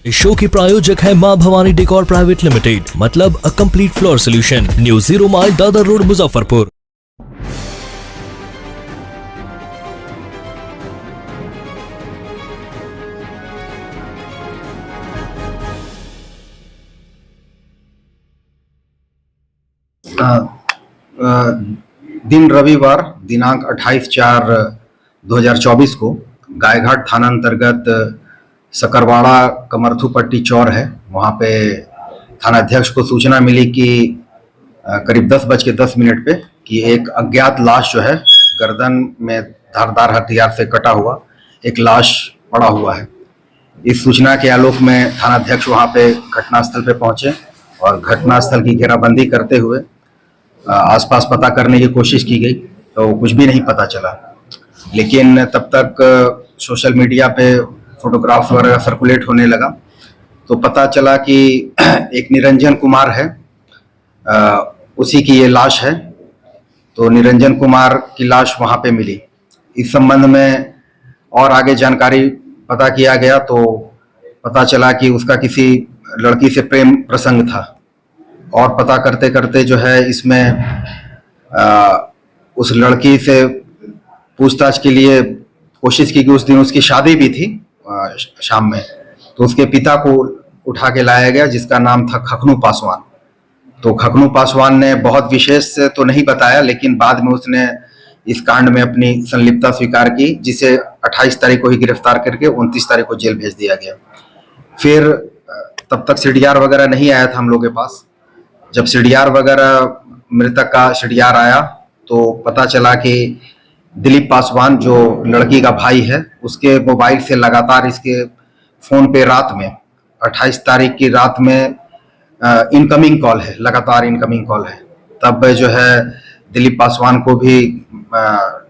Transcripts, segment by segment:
इस शो के प्रायोजक है मां भवानी डेकोर प्राइवेट लिमिटेड, मतलब a complete floor solution, new 0 mile Dadar road, Muzaffarpur. दिन रविवार दिनांक 28/4/2024 को गायघाट थाना अंतर्गत सकरवाड़ा कमरथू-पट्टी चौर है, वहाँ पे थाना अध्यक्ष को सूचना मिली कि करीब 10:10 पे कि एक अज्ञात लाश जो है गर्दन में धारदार हथियार से कटा हुआ एक लाश पड़ा हुआ है। इस सूचना के आलोक में थाना अध्यक्ष वहाँ पे घटनास्थल पे पहुंचे और घटनास्थल की घेराबंदी करते हुए आसपास पता करने की कोशिश की गई तो कुछ भी नहीं पता चला। लेकिन तब तक सोशल मीडिया पे फोटोग्राफ्स वगैरह सर्कुलेट होने लगा तो पता चला कि एक निरंजन कुमार है, उसी की ये लाश है। तो निरंजन कुमार की लाश वहाँ पे मिली। इस संबंध में और आगे जानकारी पता किया गया तो पता चला कि उसका किसी लड़की से प्रेम प्रसंग था और पता करते करते जो है इसमें उस लड़की से पूछताछ के लिए कोशिश की कि उस दिन उसकी शादी भी थी शाम में। तो उसके पिता को उठा के लाया गया जिसका नाम था खखनू पासवान। तो खखनू पासवान ने बहुत विशेष तो नहीं बताया, लेकिन बाद में उसने इस कांड में अपनी संलिप्तता स्वीकार की, जिसे 28 तारीख को ही गिरफ्तार करके 29 तारीख को जेल भेज दिया गया। फिर तब तक सीडीआर वगैरह नहीं आया था हम लोग के पास। जब सीडीआर वगैरह मृतक का सीडीआर आया तो पता चला कि दिलीप पासवान जो लड़की का भाई है उसके मोबाइल से लगातार इसके फोन पे रात में 28 तारीख की रात में इनकमिंग कॉल है, लगातार इनकमिंग कॉल है। तब जो है दिलीप पासवान को भी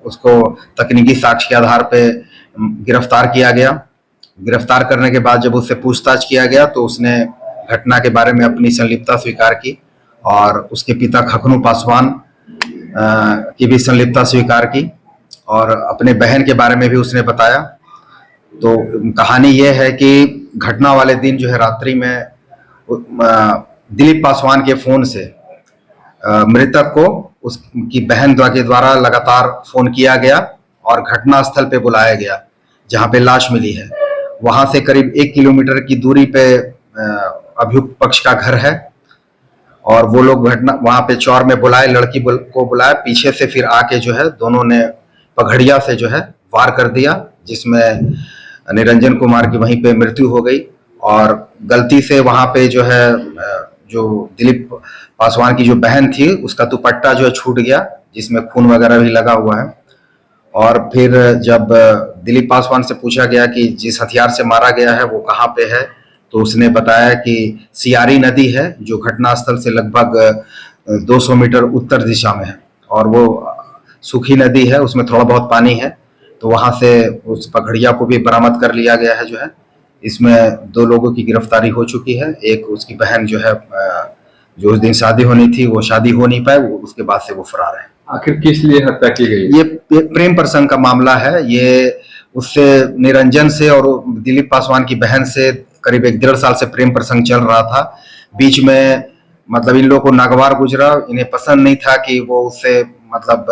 उसको तकनीकी साक्ष्य के आधार पे गिरफ्तार किया गया। गिरफ्तार करने के बाद जब उससे पूछताछ किया गया तो उसने घटना के बारे में अपनी संलिप्तता स्वीकार की और उसके पिता खखनू पासवान की भी संलिप्तता स्वीकार की और अपने बहन के बारे में भी उसने बताया। तो कहानी यह है कि घटना वाले दिन जो है रात्रि में दिलीप पासवान के फोन से मृतक को उसकी बहन के द्वारा लगातार फोन किया गया और घटनास्थल पे बुलाया गया जहां पे लाश मिली है। वहां से करीब 1 किलोमीटर की दूरी पे अभियुक्त पक्ष का घर है और वो लोग घटना वहां पे चौर में बुलाए, लड़की को बुलाया, पीछे से फिर आके जो है दोनों ने पगड़िया से जो है वार कर दिया, जिसमें निरंजन कुमार की वहीं पे मृत्यु हो गई। और गलती से वहां पे जो है जो दिलीप पासवान की जो बहन थी उसका दुपट्टा जो है छूट गया, जिसमें खून वगैरह भी लगा हुआ है। और फिर जब दिलीप पासवान से पूछा गया कि जिस हथियार से मारा गया है वो कहाँ पे है, तो उसने बताया कि सियारी नदी है जो घटनास्थल से लगभग 200 मीटर उत्तर दिशा में है और वो सूखी नदी है, उसमें थोड़ा बहुत पानी है। तो वहां से उस पगड़िया को भी बरामद कर लिया गया है। जो है इसमें 2 लोगों की गिरफ्तारी हो चुकी है। एक उसकी बहन जो है जो उस दिन शादी होनी थी वो शादी हो नहीं पाए, वो उसके बाद से वो फरार है। आखिर किस लिए हत्या की गई? ये प्रेम प्रसंग का मामला है। ये उससे निरंजन से और दिलीप पासवान की बहन से करीब 1-1.5 साल से प्रेम प्रसंग चल रहा था। बीच में मतलब इन लोगों को नागवार गुजरा, इन्हें पसंद नहीं था कि वो उससे मतलब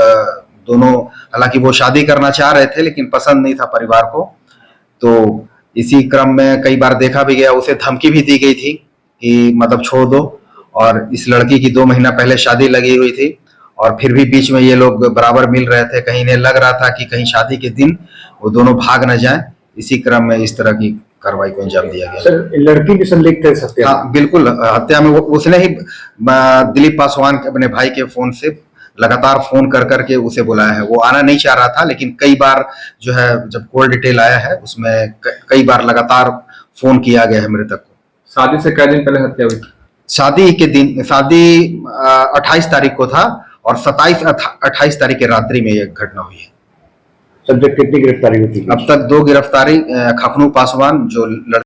दोनों, हालांकि वो शादी करना चाह रहे थे लेकिन पसंद नहीं था परिवार को। तो इसी क्रम में कई बार देखा भी गया, उसे धमकी भी दी गई थी कि मतलब छोड़ दो। और इस लड़की की 2 महीना पहले शादी लगी हुई थी और फिर भी बीच में ये लोग बराबर मिल रहे थे। कहीं इन्हें लग रहा था कि कहीं शादी के दिन वो दोनों भाग न जाएं। इसी क्रम में इस तरह की कार्रवाई को अंजाम दिया गया। सर, लड़की भी संलिप्त है हत्या? हाँ बिल्कुल, हत्या में उसने ही दिलीप पासवान के अपने भाई के फोन से लगातार फोन कर करके उसे बुलाया है। वो आना नहीं चाह रहा था लेकिन कई बार जो है जब कॉल डिटेल आया है उसमें कई बार लगातार फोन किया गया है मृतक को। शादी से कई दिन पहले हत्या हुई? शादी के दिन, शादी 28 तारीख को था और 28 तारीख की रात्रि में यह घटना हुई है। सब्जेक्ट कितनी गिरफ्तारी हुई थी? अब तक 2 गिरफ्तारी, खखनू पासवान जो